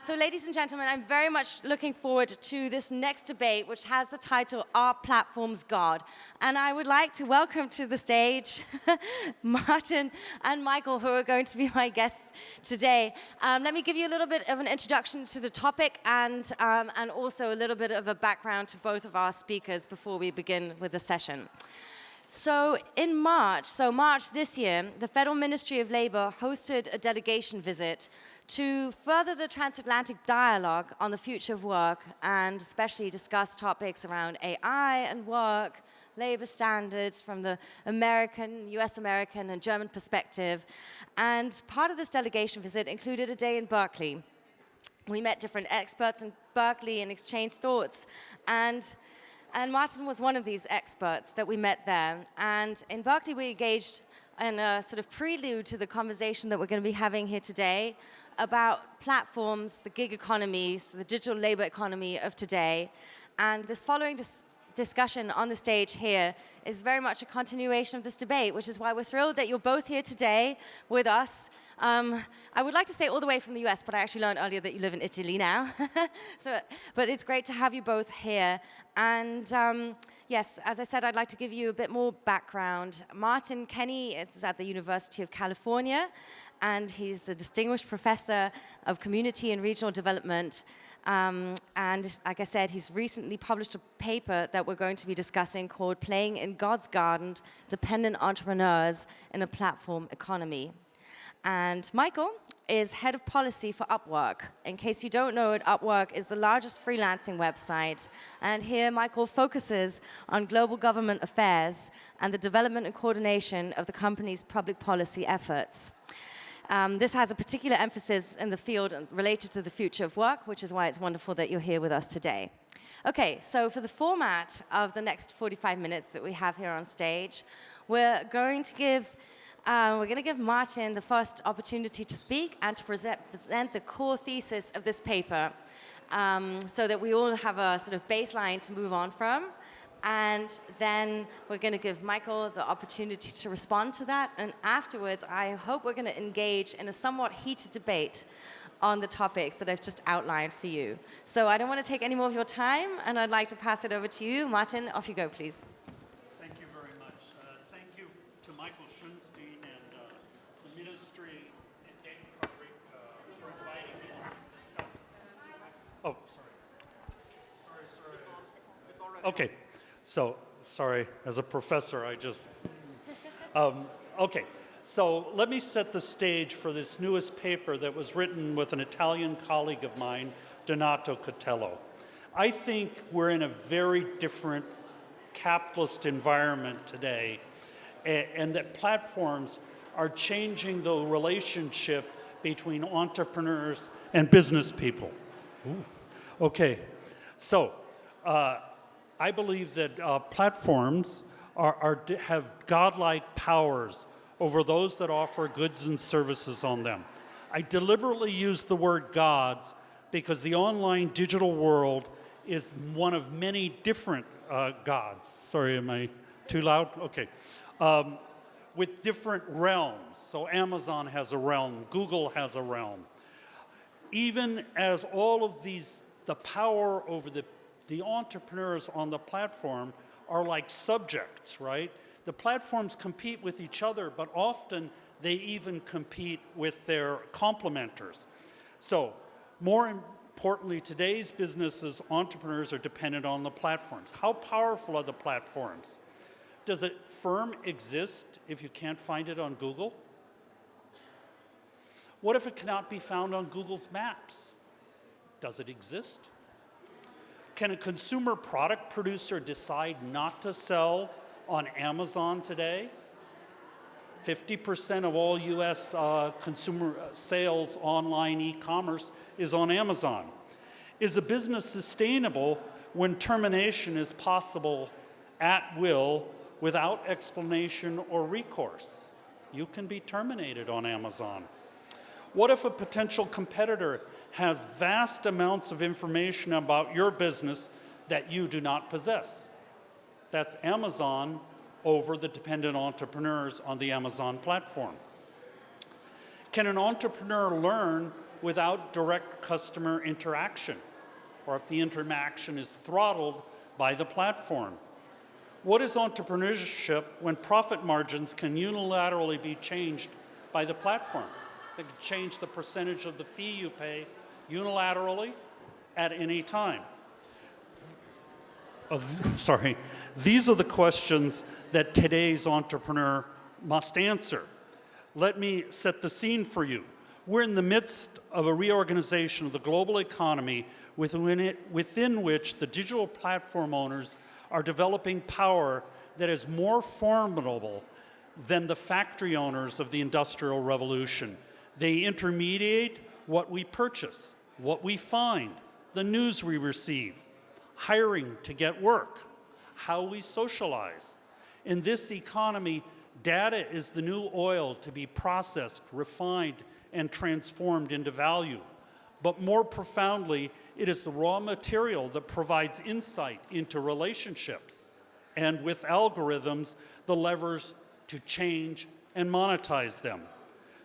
So ladies and gentlemen, I'm very much looking forward to this next debate, which has the title, Are Platforms God? And I would like to welcome to the stage Martin and Michael, who are going to be my guests today. Let me give you a little bit of an introduction to the topic and also a little bit of a background to both of our speakers before we begin with the session. So in March this year, the Federal Ministry of Labor hosted a delegation visit to further the transatlantic dialogue on the future of work and especially discuss topics around AI and work, labor standards from the American, US American and German perspective. And part of this delegation visit included a day in Berkeley. We met different experts in Berkeley and exchanged thoughts. And Martin was one of these experts that we met there. And in Berkeley, we engaged in a sort of prelude to the conversation that we're going to be having here today about platforms, the gig economy, so the digital labor economy of today. And this following discussion on the stage here is very much a continuation of this debate, which is why we're thrilled that you're both here today with us. I would like to say all the way from the US, but I actually learned earlier that you live in Italy now. But it's great to have you both here. And yes, as I said, I'd like to give you a bit more background. Martin Kenney is at the University of California, and he's a distinguished professor of community and regional development. And like I said, he's recently published a paper that we're going to be discussing called Playing in God's Garden, Dependent Entrepreneurs in a Platform Economy. And Michael is head of policy for Upwork. In case you don't know it, Upwork is the largest freelancing website. And here Michael focuses on global government affairs and the development and coordination of the company's public policy efforts. This has a particular emphasis in the field related to the future of work, which is why it's wonderful that you're here with us today. Okay, so for the format of the next 45 minutes that we have here on stage, we're going to give Martin the first opportunity to speak and to present the core thesis of this paper so that we all have a sort of baseline to move on from. And then we're going to give Michael the opportunity to respond to that. And afterwards, I hope we're going to engage in a somewhat heated debate on the topics that I've just outlined for you. So I don't want to take any more of your time, and I'd like to pass it over to you. Martin, off you go, please. Thank you very much. Thank you to Michael Schunstein and the Ministry and Denkfabrik for inviting me to this discussion. Oh, sorry. Sorry. It's already. Okay. So, sorry, as a professor, I just... okay, so let me set the stage for this newest paper that was written with an Italian colleague of mine, Donato Catello. I think we're in a very different capitalist environment today, and that platforms are changing the relationship between entrepreneurs and business people. Ooh. Okay, so I believe that platforms have godlike powers over those that offer goods and services on them. I deliberately use the word gods because the online digital world is one of many different gods. Sorry, am I too loud? Okay. With different realms. So Amazon has a realm, Google has a realm. Even as all of these, the power over the entrepreneurs on the platform are like subjects, right? The platforms compete with each other, but often they even compete with their complementers. So, more importantly, today's businesses, entrepreneurs are dependent on the platforms. How powerful are the platforms? Does a firm exist if you can't find it on Google? What if it cannot be found on Google's Maps? Does it exist? Can a consumer product producer decide not to sell on Amazon today? 50% of all US consumer sales online e-commerce is on Amazon. Is a business sustainable when termination is possible at will without explanation or recourse? You can be terminated on Amazon. What if a potential competitor has vast amounts of information about your business that you do not possess? That's Amazon over the dependent entrepreneurs on the Amazon platform. Can an entrepreneur learn without direct customer interaction, or if the interaction is throttled by the platform. What is entrepreneurship when profit margins can unilaterally be changed by the platform? They can change the percentage of the fee you pay unilaterally at any time. Sorry, these are the questions that today's entrepreneur must answer. Let me set the scene for you. We're in the midst of a reorganization of the global economy within which the digital platform owners are developing power that is more formidable than the factory owners of the Industrial Revolution. They intermediate what we purchase, what we find, the news we receive, hiring to get work, how we socialize. In this economy, data is the new oil to be processed, refined, and transformed into value. But more profoundly, it is the raw material that provides insight into relationships, and with algorithms, the levers to change and monetize them.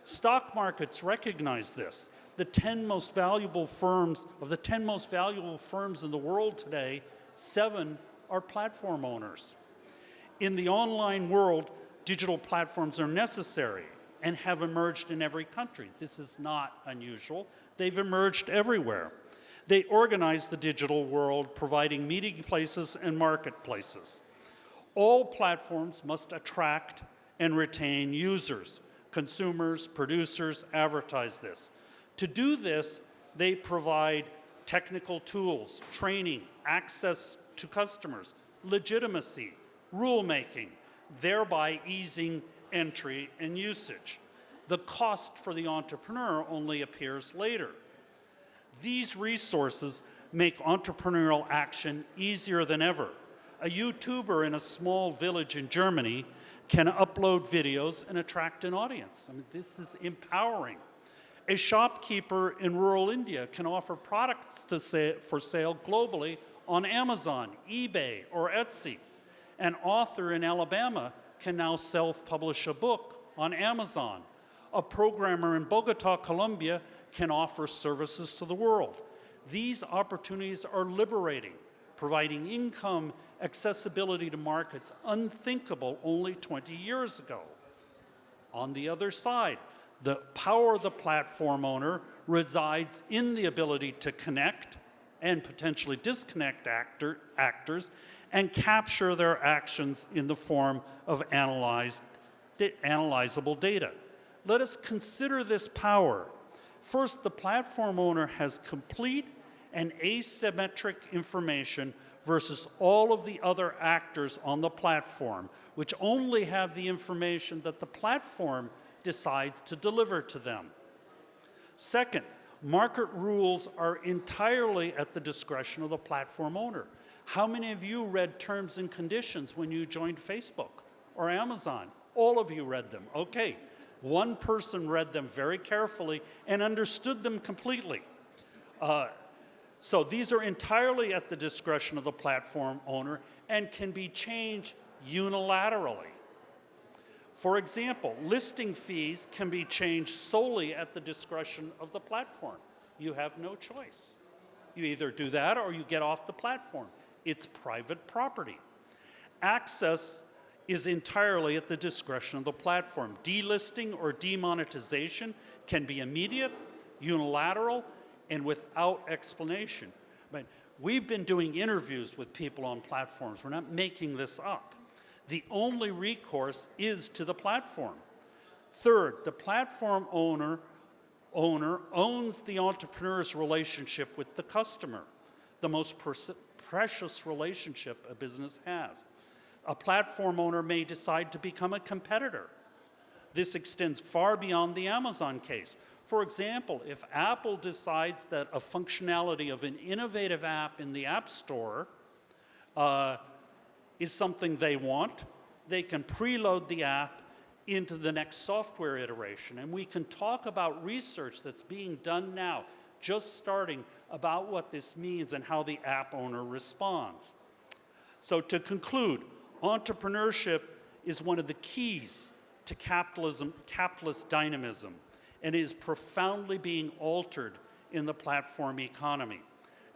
Stock markets recognize this. The 10 most valuable firms, of the 10 most valuable firms in the world today, 7 are platform owners. In the online world, digital platforms are necessary and have emerged in every country. This is not unusual. They've emerged everywhere. They organize the digital world, providing meeting places and marketplaces. All platforms must attract and retain users. Consumers, producers advertise this. To do this, they provide technical tools, training, access to customers, legitimacy, rulemaking, thereby easing entry and usage. The cost for the entrepreneur only appears later. These resources make entrepreneurial action easier than ever. A YouTuber in a small village in Germany can upload videos and attract an audience. I mean, this is empowering. A shopkeeper in rural India can offer products for sale globally on Amazon, eBay, or Etsy. An author in Alabama can now self-publish a book on Amazon. A programmer in Bogota, Colombia can offer services to the world. These opportunities are liberating, providing income, accessibility to markets unthinkable only 20 years ago. On the other side, the power of the platform owner resides in the ability to connect and potentially disconnect actors and capture their actions in the form of analyzable data. Let us consider this power. First, the platform owner has complete and asymmetric information versus all of the other actors on the platform, which only have the information that the platform decides to deliver to them. Second, market rules are entirely at the discretion of the platform owner. How many of you read terms and conditions when you joined Facebook or Amazon? All of you read them. Okay. One person read them very carefully and understood them completely. So these are entirely at the discretion of the platform owner and can be changed unilaterally. For example, listing fees can be changed solely at the discretion of the platform. You have no choice. You either do that or you get off the platform. It's private property. Access is entirely at the discretion of the platform. Delisting or demonetization can be immediate, unilateral, and without explanation. But we've been doing interviews with people on platforms. We're not making this up. The only recourse is to the platform. Third, the platform owner owns the entrepreneur's relationship with the customer, the most precious relationship a business has. A platform owner may decide to become a competitor. This extends far beyond the Amazon case. For example, if Apple decides that a functionality of an innovative app in the App Store is something they want, they can preload the app into the next software iteration. And we can talk about research that's being done now, just starting, about what this means and how the app owner responds. So to conclude, entrepreneurship is one of the keys to capitalist dynamism. and is profoundly being altered in the platform economy.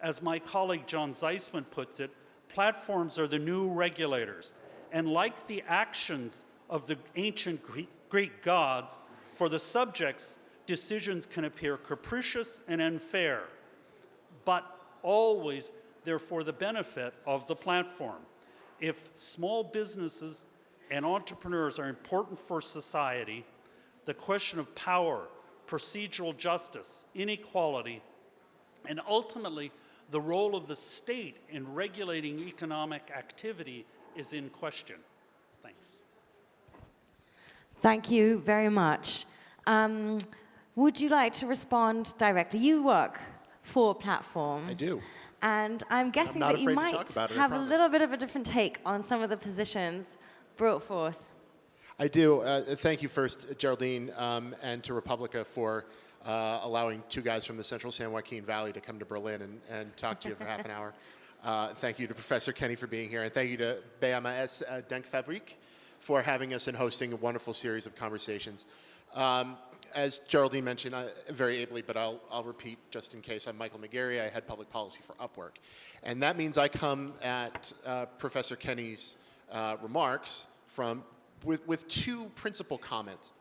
As my colleague John Zeisman puts it, platforms are the new regulators, and like the actions of the ancient Greek gods, for the subjects, decisions can appear capricious and unfair, but always they're for the benefit of the platform. If small businesses and entrepreneurs are important for society, the question of power, procedural justice, inequality, and ultimately the role of the state in regulating economic activity is in question. Thanks. Thank you very much. Would you like to respond directly? You work for a platform. I do. And I'm guessing that you might have a little bit of a different take on some of the positions brought forth. I do. Thank you first, Geraldine, and to Republica for allowing two guys from the central San Joaquin Valley to come to Berlin and talk to you for half an hour. Thank you to Professor Kenney for being here, and thank you to BMS Denkfabrik for having us and hosting a wonderful series of conversations. As Geraldine mentioned, very ably, but I'll repeat just in case, I'm Michael McGarry. I head public policy for Upwork. And that means I come at Professor Kenney's remarks with two principal comments.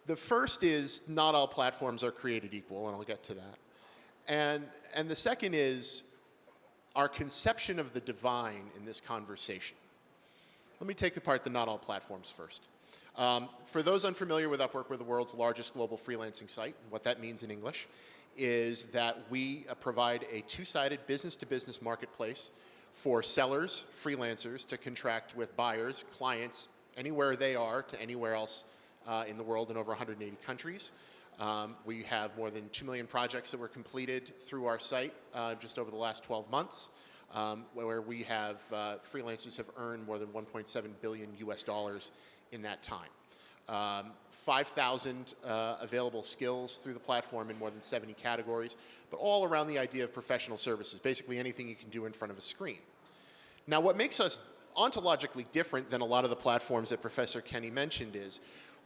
The first is not all platforms are created equal, and I'll get to that. And the second is our conception of the divine in this conversation. Let me take apart the not all platforms first. For those unfamiliar with Upwork, we're the world's largest global freelancing site. And what that means in English is that we provide a two-sided business-to-business marketplace for sellers, freelancers, to contract with buyers, clients, anywhere they are to anywhere else in the world in over 180 countries. We have more than 2 million projects that were completed through our site just over the last 12 months, where we have freelancers have earned more than 1.7 billion US dollars in that time. 5,000 available skills through the platform in more than 70 categories, but all around the idea of professional services, basically anything you can do in front of a screen. Now, what makes us ontologically different than a lot of the platforms that Professor Kenney mentioned is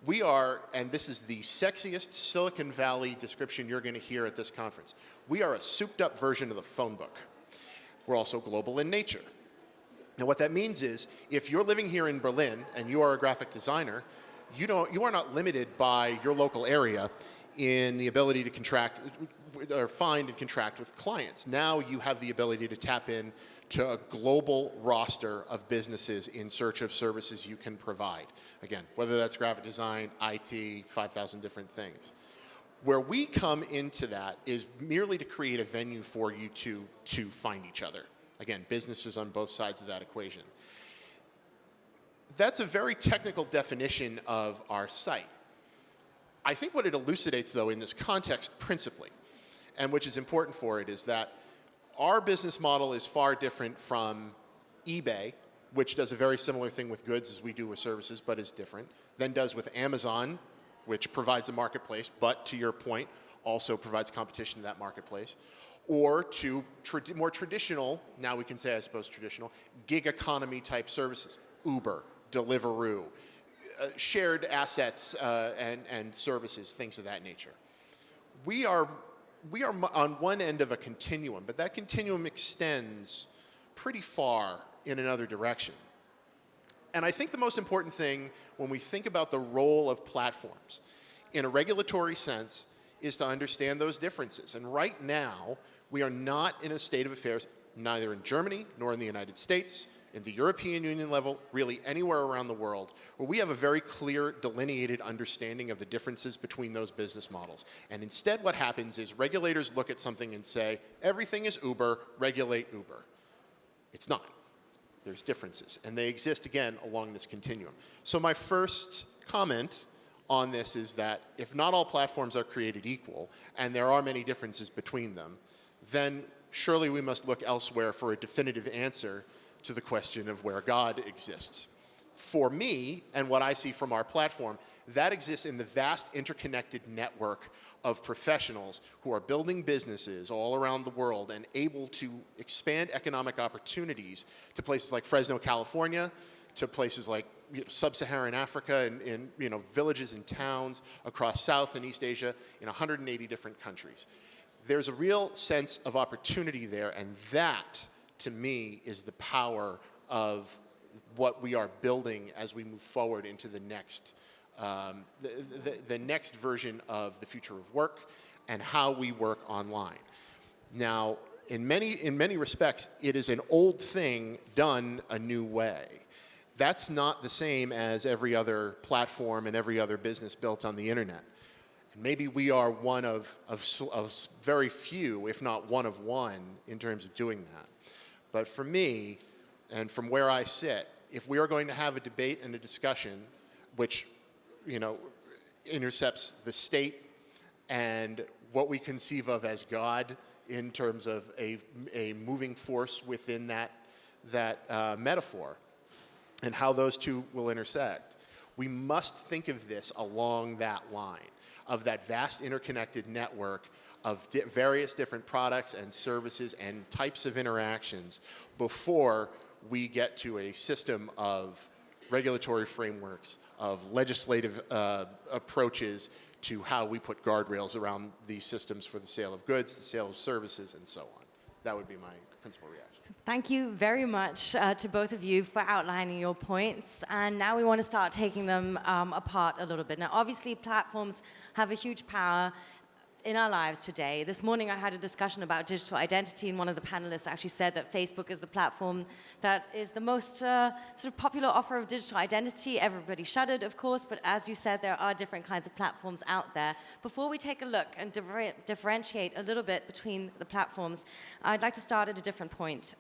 we are, and this is the sexiest Silicon Valley description you're going to hear at this conference, we are a souped-up version of the phone book. We're also global in nature. Now, what that means is, if you're living here in Berlin and you are a graphic designer, you are not limited by your local area in the ability to contract or find and contract with clients. Now you have the ability to tap in to a global roster of businesses in search of services you can provide. Again, whether that's graphic design, IT, 5,000 different things. Where we come into that is merely to create a venue for you to find each other. Again, businesses on both sides of that equation. That's a very technical definition of our site. I think what it elucidates, though, in this context principally, and which is important for it, is that our business model is far different from eBay, which does a very similar thing with goods as we do with services, but is different, than does with Amazon, which provides a marketplace, but to your point, also provides competition to that marketplace, or to more traditional, now we can say, I suppose, traditional, gig economy type services, Uber, Deliveroo, shared assets and services, things of that nature. We are on one end of a continuum, but that continuum extends pretty far in another direction. And I think the most important thing when we think about the role of platforms in a regulatory sense is to understand those differences. And right now, we are not in a state of affairs, neither in Germany nor in the United States, in the European Union level, really anywhere around the world, where we have a very clear, delineated understanding of the differences between those business models. And instead what happens is regulators look at something and say, everything is Uber, regulate Uber. It's not. There's differences, and they exist, again, along this continuum. So my first comment on this is that if not all platforms are created equal, and there are many differences between them, then surely we must look elsewhere for a definitive answer to the question of where God exists. For me, and what I see from our platform, that exists in the vast interconnected network of professionals who are building businesses all around the world and able to expand economic opportunities to places like Fresno, California, to places like sub-Saharan Africa, in villages and towns across South and East Asia, in 180 different countries. There's a real sense of opportunity there, and that, to me, is the power of what we are building as we move forward into the next, the next version of the future of work and how we work online. Now, in many respects, it is an old thing done a new way. That's not the same as every other platform and every other business built on the internet. And maybe we are one of very few, if not one of one, in terms of doing that. But for me, and from where I sit, if we are going to have a debate and a discussion which, intercepts the state and what we conceive of as God in terms of a moving force within that metaphor, and how those two will intersect, we must think of this along that line of that vast interconnected network of various different products and services and types of interactions before we get to a system of regulatory frameworks, of legislative approaches to how we put guardrails around these systems for the sale of goods, the sale of services, and so on. That would be my principal reaction. Thank you very much to both of you for outlining your points. And now we want to start taking them apart a little bit. Now, obviously, platforms have a huge power in our lives today. This morning I had a discussion about digital identity, and one of the panelists actually said that Facebook is the platform that is the most sort of popular offer of digital identity. Everybody shuddered, of course, but as you said, there are different kinds of platforms out there. Before we take a look and differentiate a little bit between the platforms, I'd like to start at a different point.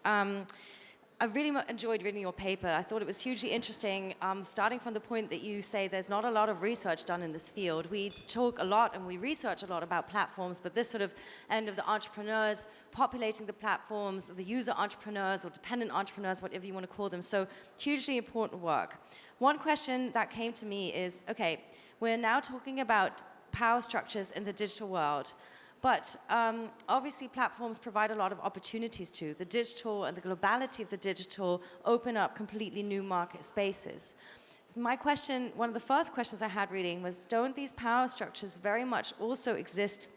I really enjoyed reading your paper. I thought it was hugely interesting, starting from the point that you say there's not a lot of research done in this field. We talk a lot and we research a lot about platforms, but this sort of end of the entrepreneurs populating the platforms, the user entrepreneurs or dependent entrepreneurs, whatever you want to call them. So hugely important work. One question that came to me is, okay, we're now talking about power structures in the digital world. But obviously, platforms provide a lot of opportunities too. The digital and the globality of the digital open up completely new market spaces. So my question, one of the first questions I had reading was, don't these power structures very much also exist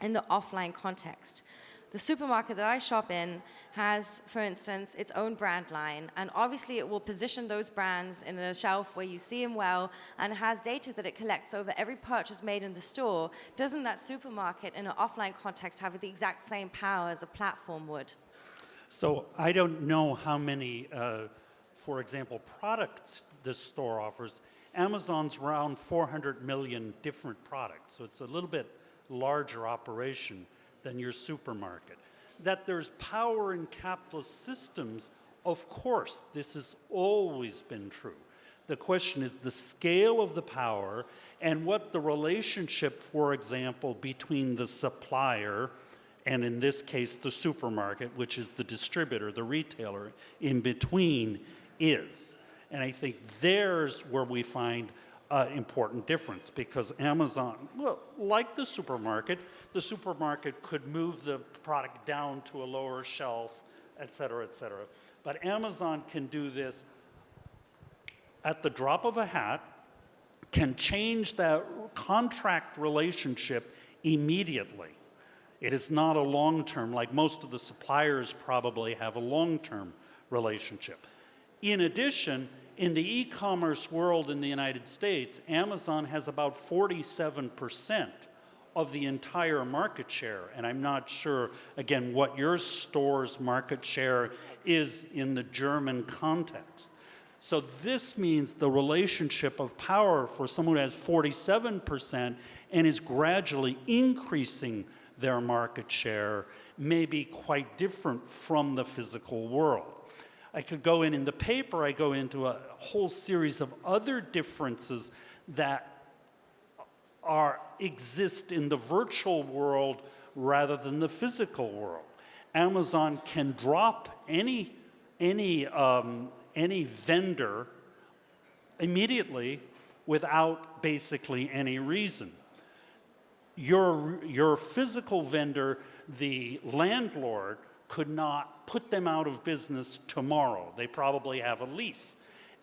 in the offline context? The supermarket that I shop in has, for instance, its own brand line, and obviously it will position those brands in a shelf where you see them well and has data that it collects over every purchase made in the store. Doesn't that supermarket in an offline context have the exact same power as a platform would? So I don't know how many, for example, products this store offers. Amazon's around 400 million different products, so it's a little bit larger operation than your supermarket. That there's power in capitalist systems, of course, this has always been true. The question is the scale of the power and what the relationship, for example, between the supplier and in this case the supermarket, which is the distributor, the retailer, in between is. And I think there's where we find important difference, because Amazon, well, like the supermarket could move the product down to a lower shelf, et cetera, et cetera. But Amazon can do this at the drop of a hat, can change that contract relationship immediately. It is not a long-term, like most of the suppliers probably have a long-term relationship. In addition, in the e-commerce world in the United States, Amazon has about 47% of the entire market share. And I'm not sure, again, what your store's market share is in the German context. So this means the relationship of power for someone who has 47% and is gradually increasing their market share may be quite different from the physical world. I could go in the paper, I go into a whole series of other differences that exist in the virtual world rather than the physical world. Amazon can drop any vendor immediately without basically any reason. Your physical vendor, the landlord, could not put them out of business tomorrow. They probably have a lease.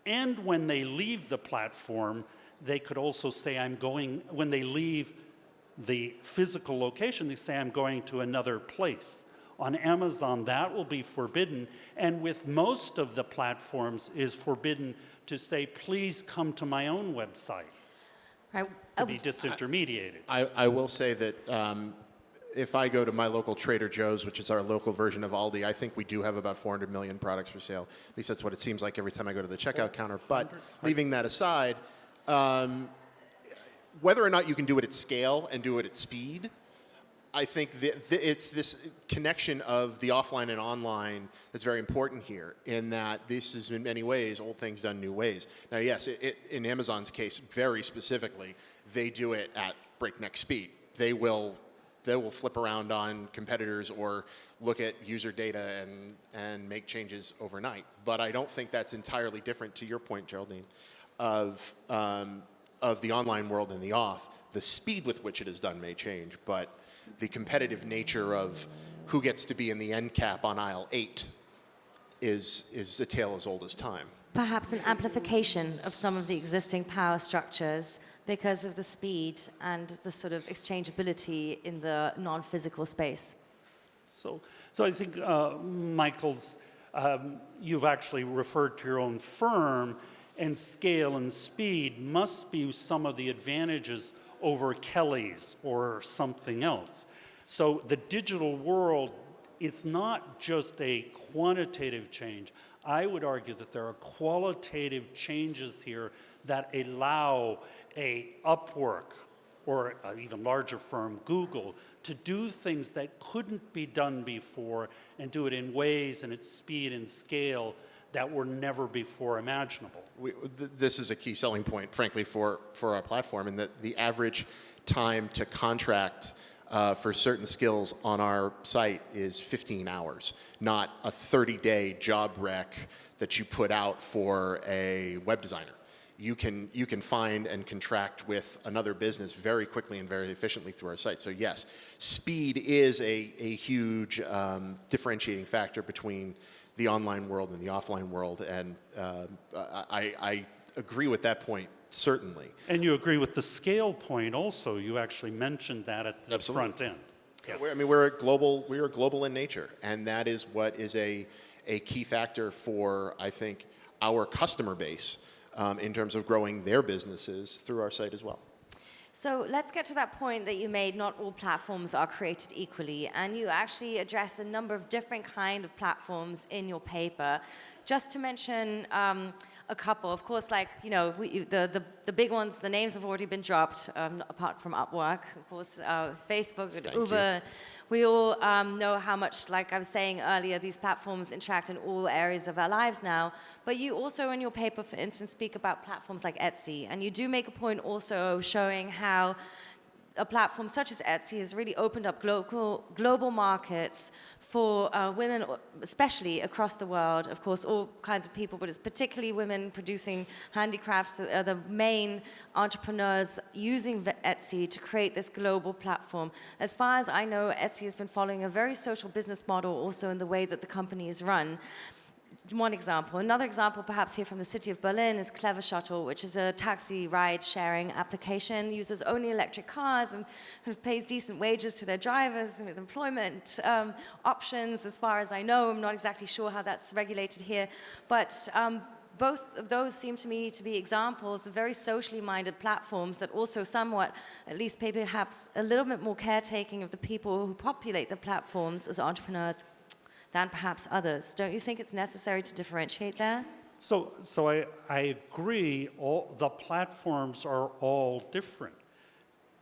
And when they leave the platform, they could also say, when they leave the physical location, they say, I'm going to another place. On Amazon, that will be forbidden. And with most of the platforms is forbidden to say, please come to my own website Right. to be disintermediated. I will say that if I go to my local Trader Joe's, which is our local version of Aldi, I think we do have about 400 million products for sale. At least that's what it seems like every time I go to the checkout counter. But leaving that aside, whether or not you can do it at scale and do it at speed, I think it's this connection of the offline and online that's very important here, in that this is in many ways old things done new ways. Now, yes, in Amazon's case, very specifically, they do it at breakneck speed. They will flip around on competitors or look at user data and make changes overnight. But I don't think that's entirely different, to your point, Geraldine, of the online world and the off. The speed with which it is done may change, but the competitive nature of who gets to be in the end cap on aisle 8 is a tale as old as time. Perhaps an amplification of some of the existing power structures because of the speed and the sort of exchangeability in the non-physical space. So I think, Michael's, you've actually referred to your own firm, and scale and speed must be some of the advantages over Kelly's or something else. So the digital world is not just a quantitative change. I would argue that there are qualitative changes here that allow a Upwork or an even larger firm, Google, to do things that couldn't be done before and do it in ways and at speed and scale that were never before imaginable. This is a key selling point, frankly, for our platform, in that the average time to contract for certain skills on our site is 15 hours, not a 30-day job rec that you put out for a web designer. You can find and contract with another business very quickly and very efficiently through our site. So yes, speed is a huge differentiating factor between the online world and the offline world, and I agree with that point, certainly. And you agree with the scale point also. You actually mentioned that at the Absolutely. front end. Yes. We are global in nature, and that is what is a key factor for, I think, our customer base in terms of growing their businesses through our site as well. So let's get to that point that you made. Not all platforms are created equally, and you actually address a number of different kind of platforms in your paper. Just to mention a couple, of course, like, you know, the big ones, the names have already been dropped, apart from Upwork, of course, Facebook and Uber. We all know how much, like I was saying earlier, these platforms interact in all areas of our lives now. But you also, in your paper, for instance, speak about platforms like Etsy, and you do make a point also showing how a platform such as Etsy has really opened up global markets for women, especially across the world. Of course, all kinds of people, but it's particularly women producing handicrafts that are the main entrepreneurs using Etsy to create this global platform. As far as I know, Etsy has been following a very social business model also in the way that the company is run. One example. Another example, perhaps here from the city of Berlin, is Clever Shuttle, which is a taxi ride-sharing application, uses only electric cars and kind of pays decent wages to their drivers with employment options. As far as I know, I'm not exactly sure how that's regulated here, but both of those seem to me to be examples of very socially minded platforms that also somewhat, at least pay perhaps a little bit more caretaking of the people who populate the platforms as entrepreneurs than perhaps others. Don't you think it's necessary to differentiate there? So I agree, the platforms are all different.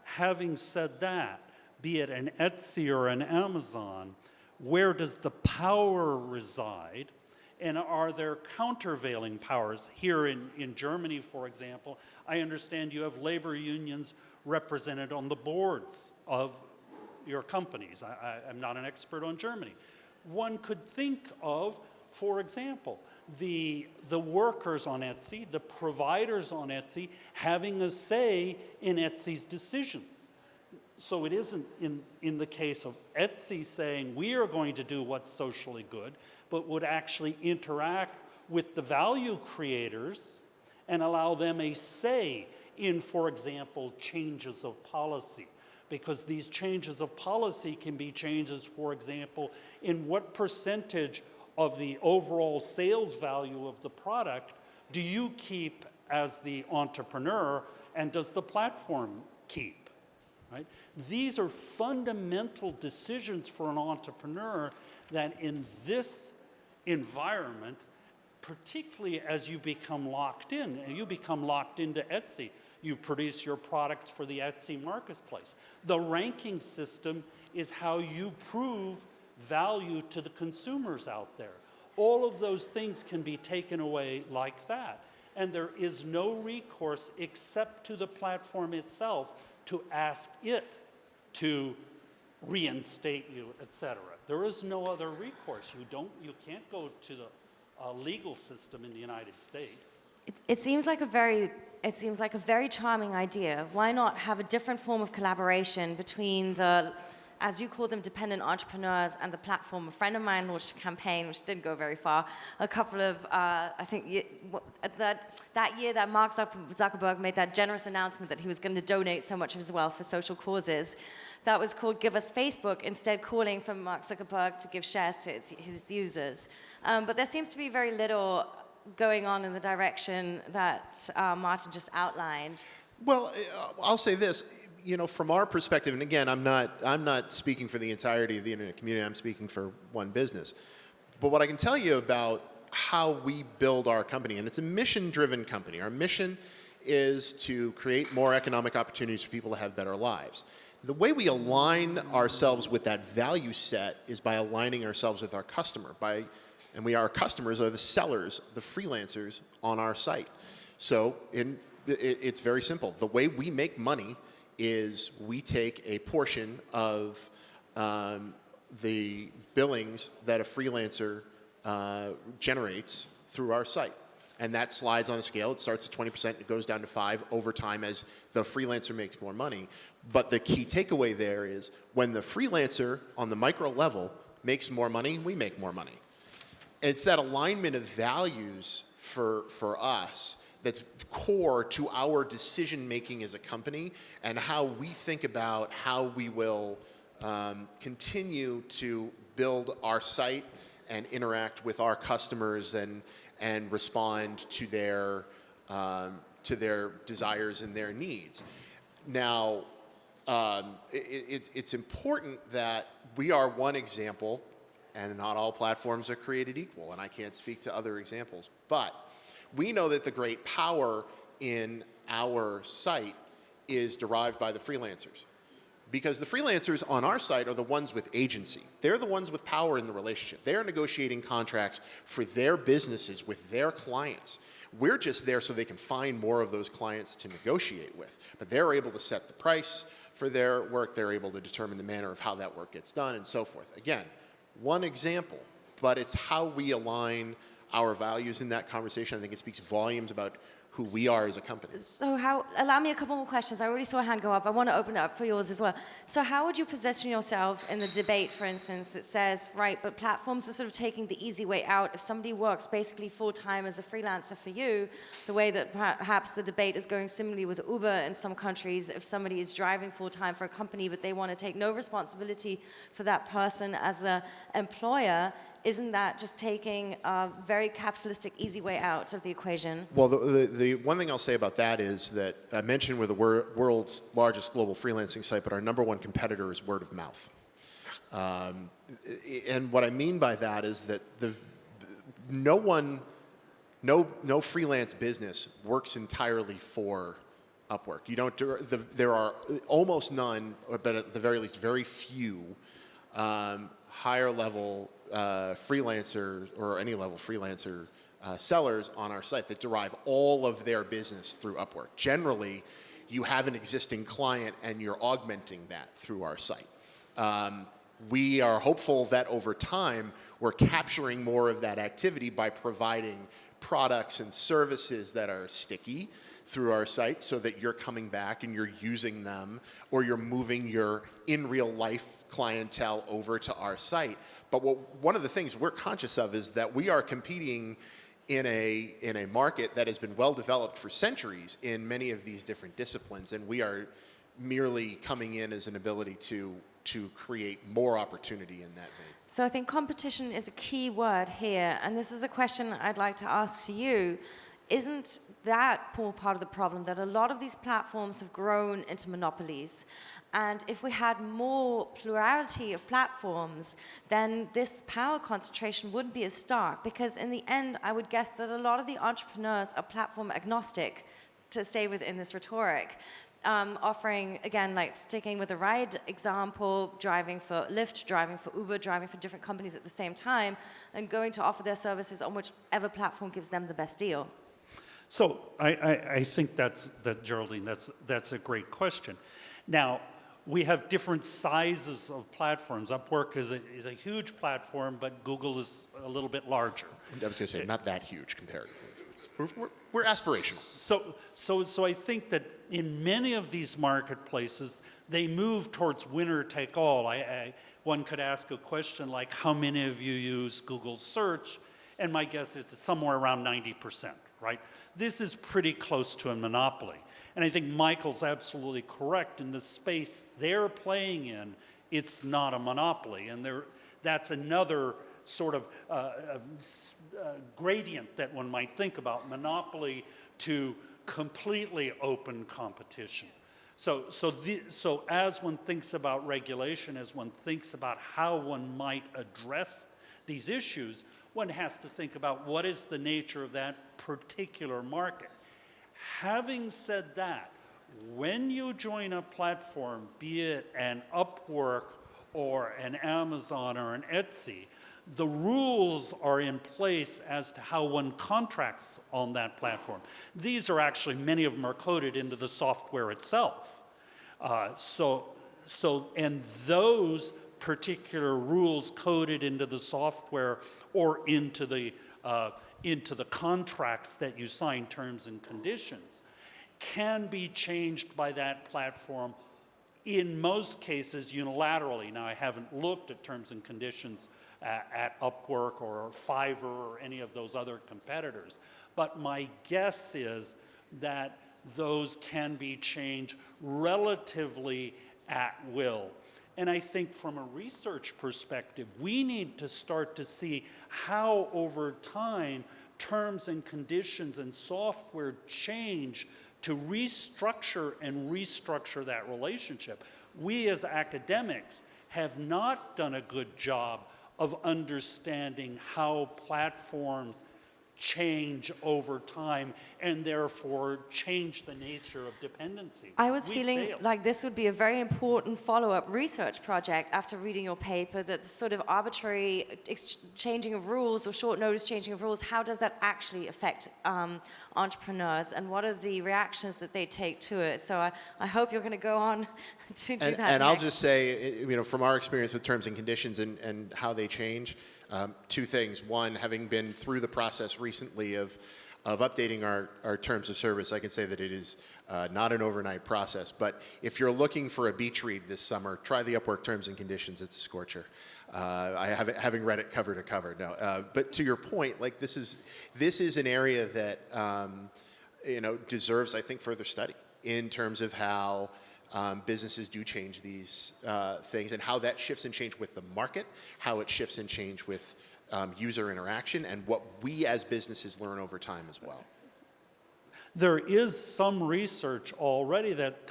Having said that, be it an Etsy or an Amazon, where does the power reside? And are there countervailing powers? Here in Germany, for example, I understand you have labor unions represented on the boards of your companies. I'm not an expert on Germany. One could think of, for example, the workers on Etsy, the providers on Etsy, having a say in Etsy's decisions. So it isn't in the case of Etsy saying we are going to do what's socially good, but would actually interact with the value creators and allow them a say in, for example, changes of policy. Because these changes of policy can be changes, for example, in what percentage of the overall sales value of the product do you keep as the entrepreneur, and does the platform keep, right? These are fundamental decisions for an entrepreneur that in this environment, particularly as you become locked in, and you become locked into Etsy, you produce your products for the Etsy marketplace. The ranking system is how you prove value to the consumers out there. All of those things can be taken away like that. And there is no recourse except to the platform itself to ask it to reinstate you, etc. There is no other recourse. You can't go to the legal system in the United States. It seems like a very charming idea. Why not have a different form of collaboration between the, as you call them, dependent entrepreneurs and the platform? A friend of mine launched a campaign, which didn't go very far, a couple of, I think, that year that Mark Zuckerberg made that generous announcement that he was going to donate so much of his wealth for social causes. That was called Give Us Facebook, instead calling for Mark Zuckerberg to give shares to his users. But there seems to be very little going on in the direction that Martin just outlined. Well, I'll say this. From our perspective, and again, I'm not speaking for the entirety of the internet community. I'm speaking for one business. But what I can tell you about how we build our company, and it's a mission-driven company. Our mission is to create more economic opportunities for people to have better lives. The way we align ourselves with that value set is by aligning ourselves with our customer. Our customers are the sellers, the freelancers on our site. So it's very simple. The way we make money is we take a portion of the billings that a freelancer generates through our site. And that slides on a scale. It starts at 20%, it goes down to 5% over time as the freelancer makes more money. But the key takeaway there is when the freelancer on the micro level makes more money, we make more money. It's that alignment of values for us that's core to our decision making as a company and how we think about how we will continue to build our site and interact with our customers and respond to their desires and their needs. Now, it's important that we are one example, and not all platforms are created equal, and I can't speak to other examples, but we know that the great power in our site is derived by the freelancers. Because the freelancers on our site are the ones with agency. They're the ones with power in the relationship. They're negotiating contracts for their businesses with their clients. We're just there so they can find more of those clients to negotiate with. But they're able to set the price for their work. They're able to determine the manner of how that work gets done and so forth. Again, one example, but it's how we align our values in that conversation. I think it speaks volumes about who we are as a company. So allow me a couple more questions. I already saw a hand go up. I want to open it up for yours as well. So how would you position yourself in the debate, for instance, that says, right, but platforms are sort of taking the easy way out. If somebody works basically full-time as a freelancer for you, the way that perhaps the debate is going similarly with Uber in some countries, if somebody is driving full-time for a company but they want to take no responsibility for that person as an employer, isn't that just taking a very capitalistic, easy way out of the equation? Well, the one thing I'll say about that is that I mentioned we're the world's largest global freelancing site, but our number one competitor is word of mouth. And what I mean by that is that no freelance business works entirely for Upwork. There are almost none, but at the very least, very few higher level freelancer or any level freelancer sellers on our site that derive all of their business through Upwork. Generally, you have an existing client and you're augmenting that through our site. We are hopeful that over time, we're capturing more of that activity by providing products and services that are sticky through our site so that you're coming back and you're using them or you're moving your in real life clientele over to our site. But one of the things we're conscious of is that we are competing in a market that has been well developed for centuries in many of these different disciplines, and we are merely coming in as an ability to create more opportunity in that vein. So I think competition is a key word here, and this is a question I'd like to ask to you. Isn't that more part of the problem, that a lot of these platforms have grown into monopolies? And if we had more plurality of platforms, then this power concentration wouldn't be as stark, because in the end, I would guess that a lot of the entrepreneurs are platform agnostic, to stay within this rhetoric. Offering, again, like sticking with the ride example, driving for Lyft, driving for Uber, driving for different companies at the same time, and going to offer their services on whichever platform gives them the best deal. So I think that Geraldine, that's a great question. Now, we have different sizes of platforms. Upwork is a huge platform, but Google is a little bit larger. I was going to say, not that huge comparatively. We're aspirational. So I think that in many of these marketplaces, they move towards winner take all. One could ask a question like, how many of you use Google search? And my guess is it's somewhere around 90%, right? This is pretty close to a monopoly. And I think Michael's absolutely correct. In the space they're playing in, it's not a monopoly. And that's another sort of gradient that one might think about, monopoly to completely open competition. So as one thinks about regulation, as one thinks about how one might address these issues, one has to think about what is the nature of that particular market. Having said that, when you join a platform, be it an Upwork or an Amazon or an Etsy, the rules are in place as to how one contracts on that platform. These are actually, many of them are coded into the software itself. And those particular rules coded into the software or into the contracts that you sign, terms and conditions, can be changed by that platform, in most cases unilaterally. Now, I haven't looked at terms and conditions at Upwork or Fiverr or any of those other competitors, but my guess is that those can be changed relatively at will. And I think from a research perspective, we need to start to see how over time terms and conditions and software change to restructure that relationship. We as academics have not done a good job of understanding how platforms change over time and therefore change the nature of dependency. I was feeling like this would be a very important follow-up research project after reading your paper, that the sort of arbitrary changing of rules or short notice changing of rules, how does that actually affect entrepreneurs, and what are the reactions that they take to it? So I hope you're going to go on to do that. And I'll just say, from our experience with terms and conditions and how they change, two things. One, having been through the process recently of updating our terms of service, I can say that it is not an overnight process. But if you're looking for a beach read this summer, try the Upwork terms and conditions. It's a scorcher. Having read it cover to cover. No, but to your point, like this is an area that deserves, I think, further study in terms of how businesses do change these things, and how that shifts and change with the market, how it shifts and change with user interaction, and what we as businesses learn over time as well. There is some research already that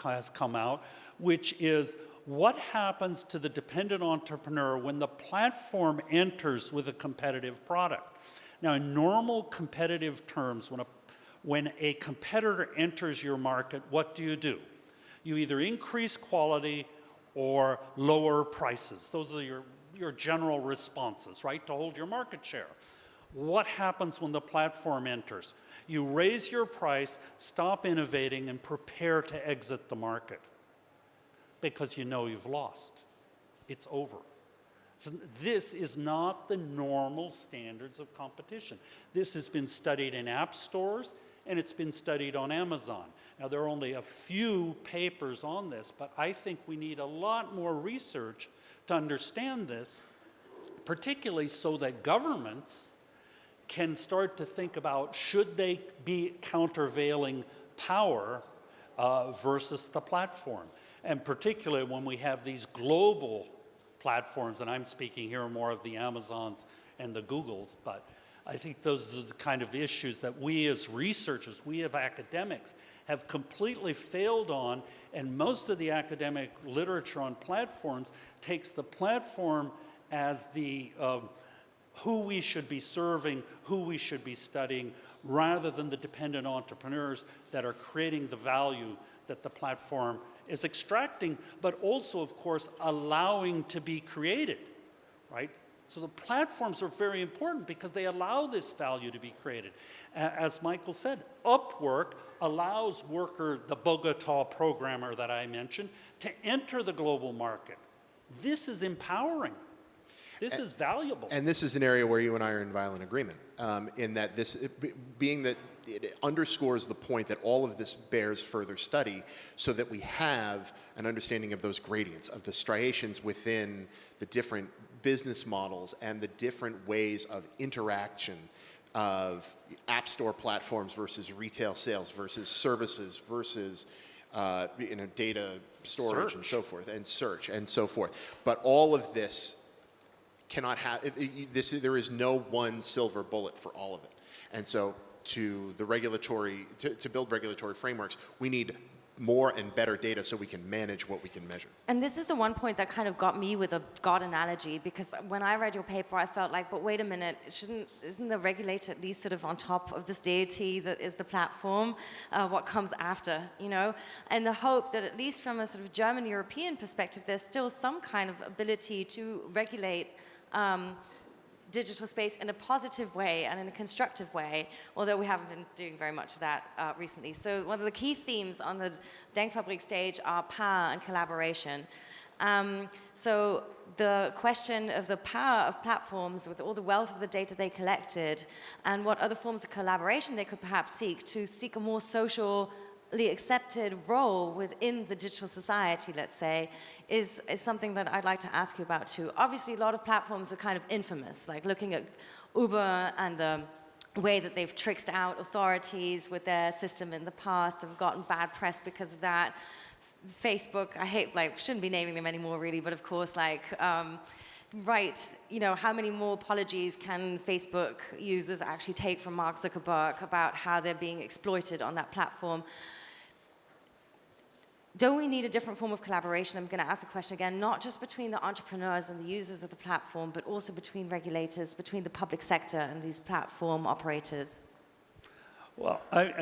has come out, which is what happens to the dependent entrepreneur when the platform enters with a competitive product. Now, in normal competitive terms, when a competitor enters your market, what do? You either increase quality or lower prices. Those are your general responses, right, to hold your market share. What happens when the platform enters? You raise your price, stop innovating, and prepare to exit the market because you know you've lost. It's over. So this is not the normal standards of competition. This has been studied in app stores, and it's been studied on Amazon. Now, there are only a few papers on this, but I think we need a lot more research to understand this, particularly so that governments can start to think about, should they be countervailing power versus the platform? And particularly when we have these global platforms, and I'm speaking here more of the Amazons and the Googles, but I think those are the kind of issues that we as researchers, we as academics, have completely failed on, and most of the academic literature on platforms takes the platform as the who we should be serving, who we should be studying, rather than the dependent entrepreneurs that are creating the value that the platform is extracting, but also, of course, allowing to be created, right? So the platforms are very important because they allow this value to be created. As Michael said, Upwork allows the Bogota programmer that I mentioned, to enter the global market. This is empowering. This is valuable. And this is an area where you and I are in violent agreement, in that being that it underscores the point that all of this bears further study so that we have an understanding of those gradients, of the striations within the different business models and the different ways of interaction of app store platforms versus retail sales versus services versus data storage and so forth, and search and so forth. But all of this cannot have, there is no one silver bullet for all of it. And so to build regulatory frameworks, we need more and better data so we can manage what we can measure. And this is the one point that kind of got me with a God analogy, because when I read your paper, I felt like, but wait a minute, isn't the regulator at least sort of on top of this deity that is the platform? What comes after, you know? And the hope that at least from a sort of German European perspective, there's still some kind of ability to regulate digital space in a positive way and in a constructive way, although we haven't been doing very much of that recently. So one of the key themes on the Denkfabrik stage are power and collaboration. So the question of the power of platforms with all the wealth of the data they collected and what other forms of collaboration they could perhaps seek a more socially accepted role within the digital society, let's say, is something that I'd like to ask you about too. Obviously, a lot of platforms are kind of infamous, like looking at Uber and the way that they've tricked out authorities with their system in the past, have gotten bad press because of that. Facebook, shouldn't be naming them anymore really, but of course, right, you know, how many more apologies can Facebook users actually take from Mark Zuckerberg about how they're being exploited on that platform? Don't we need a different form of collaboration? I'm going to ask the question again, not just between the entrepreneurs and the users of the platform, but also between regulators, between the public sector and these platform operators. Well, there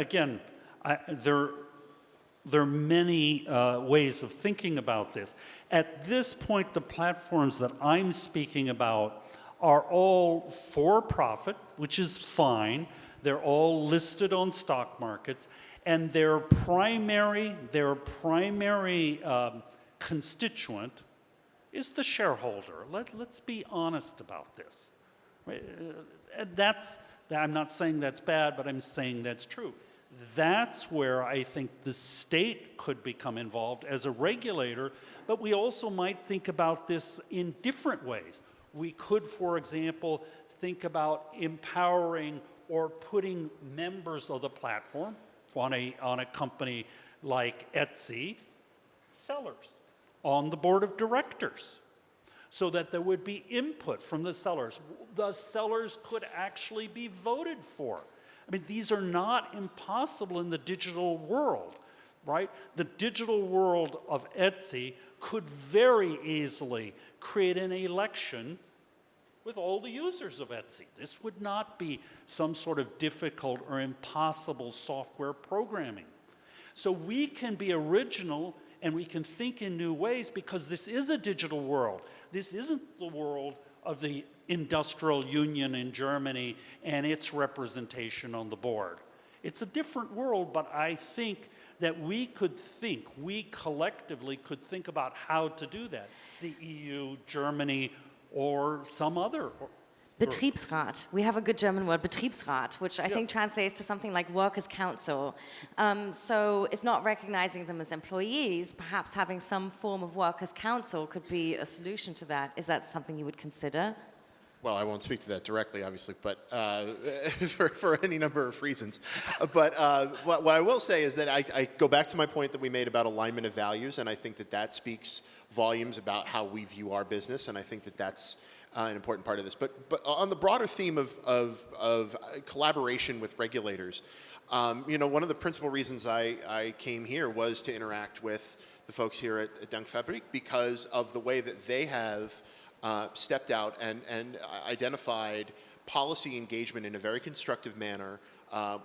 are many ways of thinking about this. At this point, the platforms that I'm speaking about are all for-profit, which is fine. They're all listed on stock markets, and their primary constituent is the shareholder. Let's be honest about this. I'm not saying that's bad, but I'm saying that's true. That's where I think the state could become involved as a regulator, but we also might think about this in different ways. We could, for example, think about empowering or putting members of the platform on a company like Etsy, sellers, on the board of directors, so that there would be input from the sellers. The sellers could actually be voted for. I mean, these are not impossible in the digital world, right? The digital world of Etsy could very easily create an election with all the users of Etsy. This would not be some sort of difficult or impossible software programming. So we can be original and we can think in new ways because this is a digital world. This isn't the world of the industrial union in Germany and its representation on the board. It's a different world, but I think that we collectively could think about how to do that. The EU, Germany, or some other. Betriebsrat. We have a good German word, Betriebsrat, which I think translates to something like workers' council. So if not recognizing them as employees, perhaps having some form of workers' council could be a solution to that. Is that something you would consider? well, I won't speak to that directly, obviously, but for any number of reasons. But what I will say is that I go back to my point that we made about alignment of values, and I think that that speaks volumes about how we view our business, and I think that that's an important part of this. But on the broader theme of collaboration with regulators, one of the principal reasons I came here was to interact with the folks here at Denkfabrik because of the way that they have stepped out and identified policy engagement in a very constructive manner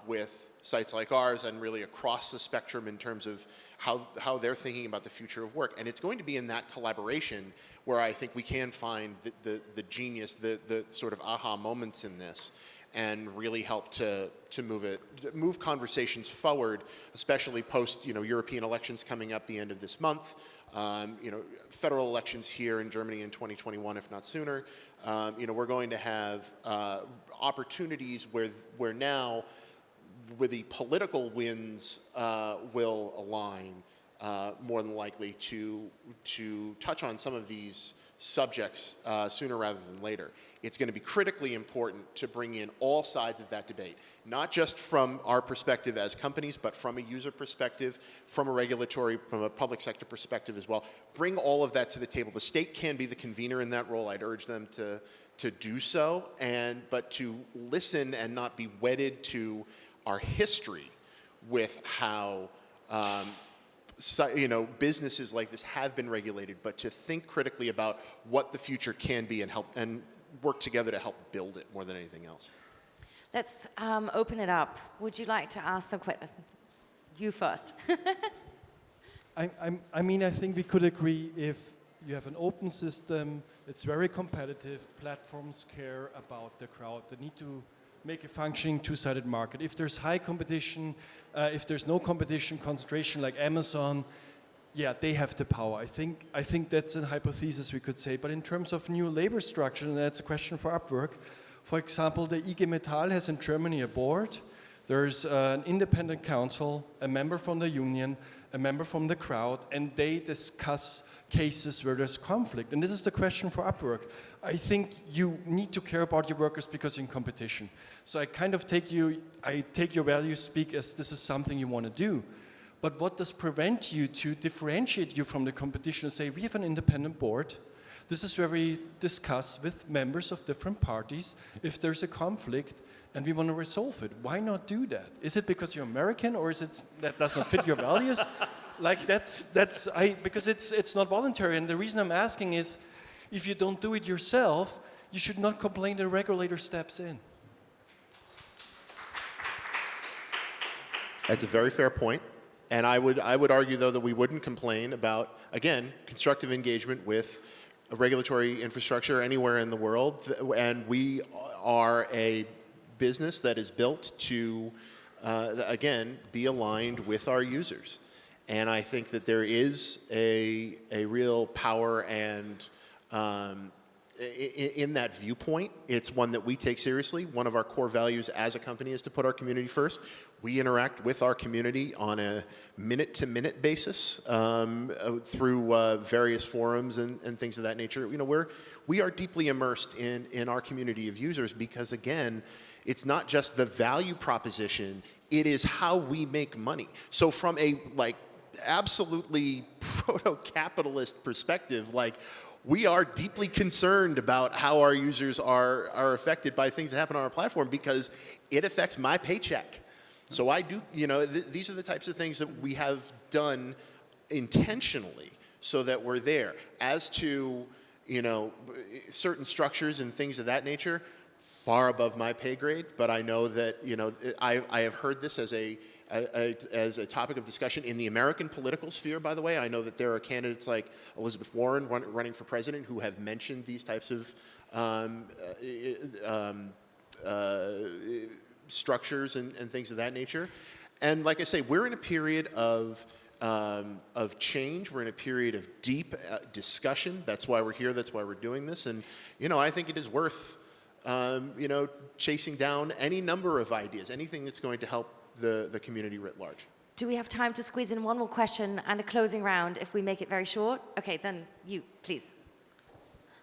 with sites like ours and really across the spectrum in terms of how they're thinking about the future of work. And it's going to be in that collaboration where I think we can find the genius, the sort of aha moments in this and really help to move conversations forward, especially post European elections coming up the end of this month. Federal elections here in Germany in 2021, if not sooner. We're going to have opportunities where now, where the political winds will align more than likely to touch on some of these subjects sooner rather than later. It's going to be critically important to bring in all sides of that debate, not just from our perspective as companies, but from a user perspective, from a regulatory, from a public sector perspective as well. Bring all of that to the table. The state can be the convener in that role. I'd urge them to do so, but to listen and not be wedded to our history with how businesses like this have been regulated, but to think critically about what the future can be and work together to help build it more than anything else. Let's open it up. Would you like to ask some questions? You first. I think we could agree if you have an open system, it's very competitive, platforms care about the crowd. They need to make a functioning two-sided market. If there's high competition, if there's no competition, concentration like Amazon, yeah, they have the power. I think that's a hypothesis we could say. But in terms of new labor structure, and that's a question for Upwork, for example, the IG Metall has in Germany a board. There's an independent council, a member from the union, a member from the crowd, and they discuss cases where there's conflict. And this is the question for Upwork. I think you need to care about your workers because you're in competition. So I kind of take your values speak as this is something you want to do. But what does prevent you to differentiate you from the competition and say, we have an independent board. This is where we discuss with members of different parties if there's a conflict and we want to resolve it. Why not do that? Is it because you're American or is it that does not fit your values? Because it's not voluntary. And the reason I'm asking is, if you don't do it yourself, you should not complain the regulator steps in. That's a very fair point. And I would argue, though, that we wouldn't complain about, again, constructive engagement with a regulatory infrastructure anywhere in the world. And we are a business that is built to, again, be aligned with our users. And I think that there is a real power and in that viewpoint. It's one that we take seriously. One of our core values as a company is to put our community first. We interact with our community on a minute-to-minute basis through various forums and things of that nature. We are deeply immersed in our community of users because, again, it's not just the value proposition, it is how we make money. So from a absolutely proto-capitalist perspective, we are deeply concerned about how our users are affected by things that happen on our platform because it affects my paycheck. So I do, these are the types of things that we have done intentionally so that we're there. As to, certain structures and things of that nature, far above my pay grade, but I know that, I have heard this as a topic of discussion in the American political sphere, by the way. I know that there are candidates like Elizabeth Warren running for president who have mentioned these types of structures and things of that nature. And like I say, we're in a period of change. We're in a period of deep discussion. That's why we're here. That's why we're doing this. And, I think it is worth, chasing down any number of ideas, anything that's going to help the community writ large. Do we have time to squeeze in one more question and a closing round if we make it very short? Okay, then you, please.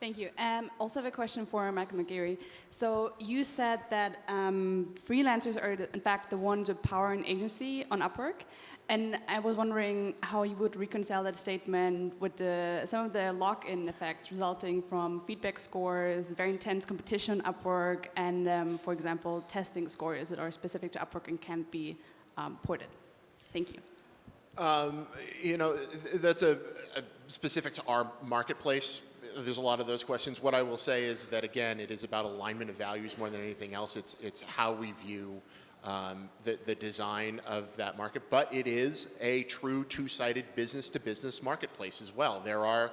Thank you. Also have a question for Michael McGeary. So you said that freelancers are, in fact, the ones with power and agency on Upwork. And I was wondering how you would reconcile that statement with some of the lock-in effects resulting from feedback scores, very intense competition on Upwork, and, for example, testing scores that are specific to Upwork and can't be ported. Thank you. That's a specific to our marketplace. There's a lot of those questions. What I will say is that, again, it is about alignment of values more than anything else. It's how we view the design of that market. But it is a true two-sided business-to-business marketplace as well. There are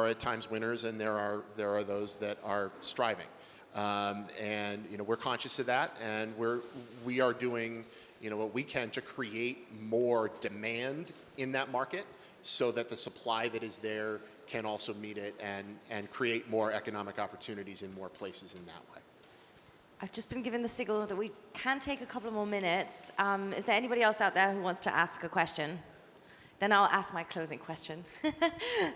at times winners, and there are those that are striving. And we're conscious of that, and we are doing what we can to create more demand in that market, so that the supply that is there can also meet it and create more economic opportunities in more places in that way. I've just been given the signal that we can take a couple more minutes. Is there anybody else out there who wants to ask a question? Then I'll ask my closing question.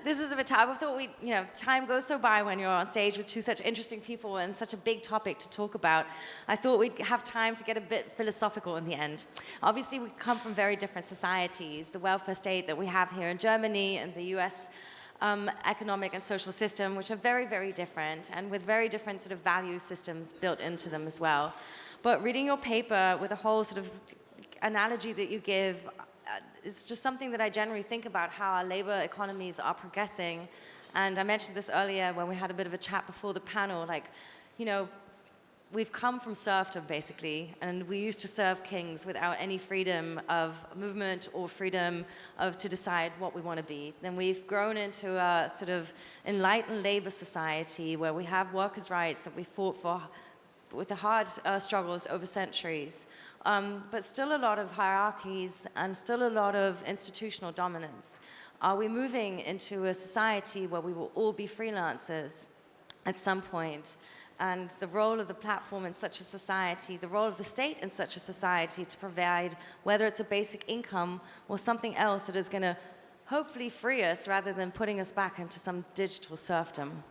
This is a bit tough. I thought time goes so by when you're on stage with two such interesting people and such a big topic to talk about. I thought we'd have time to get a bit philosophical in the end. Obviously, we come from very different societies. The welfare state that we have here in Germany and the US economic and social system, which are very, very different, and with very different sort of value systems built into them as well. But reading your paper with a whole sort of analogy that you give, it's just something that I generally think about, how our labor economies are progressing. And I mentioned this earlier when we had a bit of a chat before the panel, we've come from serfdom, basically, and we used to serve kings without any freedom of movement or freedom to decide what we want to be. Then we've grown into a sort of enlightened labor society where we have workers' rights that we fought for with the hard struggles over centuries. But still a lot of hierarchies and still a lot of institutional dominance. Are we moving into a society where we will all be freelancers at some point? And the role of the platform in such a society, the role of the state in such a society to provide, whether it's a basic income or something else that is going to hopefully free us rather than putting us back into some digital serfdom.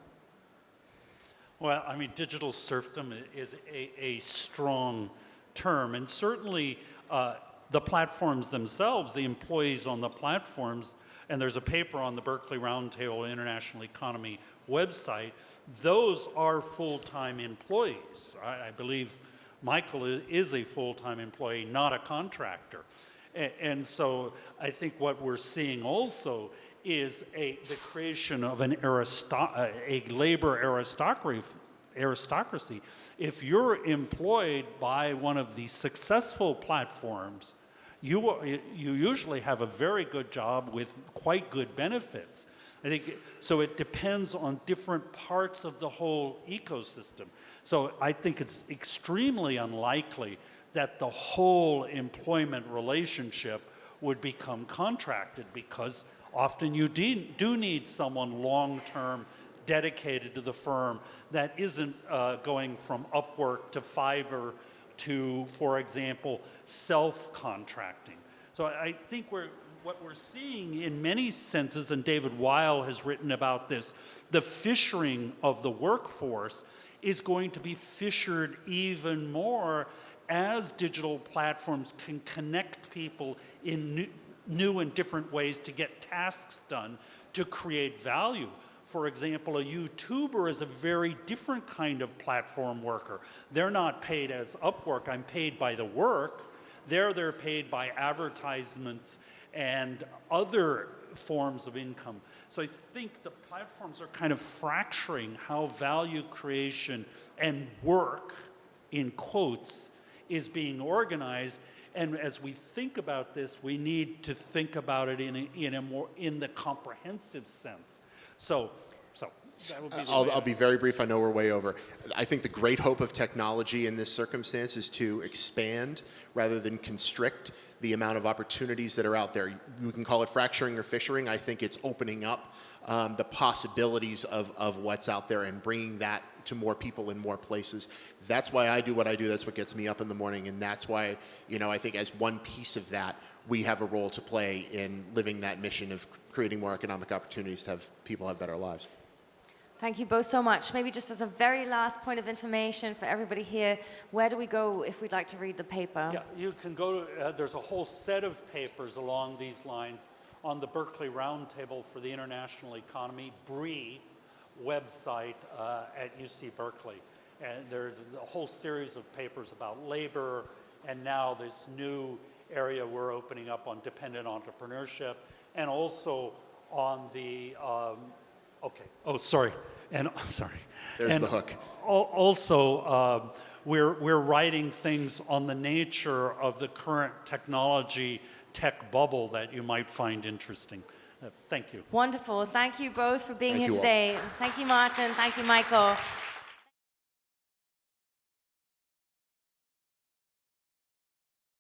Well, I mean, digital serfdom is a strong term, and certainly the platforms themselves, the employees on the platforms, and there's a paper on the Berkeley Roundtable International Economy website, those are full-time employees. I believe Michael is a full-time employee, not a contractor. And so I think what we're seeing also is the creation of a labor aristocracy. If you're employed by one of the successful platforms, you usually have a very good job with quite good benefits. I think so. It depends on different parts of the whole ecosystem. So I think it's extremely unlikely that the whole employment relationship would become contracted, because often you do need someone long-term dedicated to the firm that isn't going from Upwork to Fiverr to, for example, self-contracting. So I think what we're seeing in many senses, and David Weil has written about this, the fishing of the workforce is going to be fissured even more as digital platforms can connect people in new and different ways to get tasks done, to create value. For example, a YouTuber is a very different kind of platform worker. They're not paid as Upwork, I'm paid by the work. They're paid by advertisements and other forms of income. So I think the platforms are kind of fracturing how value creation and work, in quotes, is being organized. And as we think about this, we need to think about it in the comprehensive sense. So that would be I'll be very brief. I know we're way over. I think the great hope of technology in this circumstance is to expand rather than constrict the amount of opportunities that are out there. We can call it fracturing or fissuring. I think it's opening up the possibilities of what's out there and bringing that to more people in more places. That's why I do what I do. That's what gets me up in the morning. And that's why, I think as one piece of that, we have a role to play in living that mission of creating more economic opportunities to have people have better lives. Thank you both so much. Maybe just as a very last point of information for everybody here, where do we go if we'd like to read the paper? Yeah, you can go to, there's a whole set of papers along these lines on the Berkeley Roundtable for the International Economy, BRE, website at UC Berkeley. And there's a whole series of papers about labor, and now this new area we're opening up on dependent entrepreneurship, and also on the, and I'm sorry. There's and the hook. Also, we're writing things on the nature of the current technology tech bubble that you might find interesting. Thank you. Wonderful. Thank you both for being Thank here you all. today. Thank you, Martin. Thank you, Michael.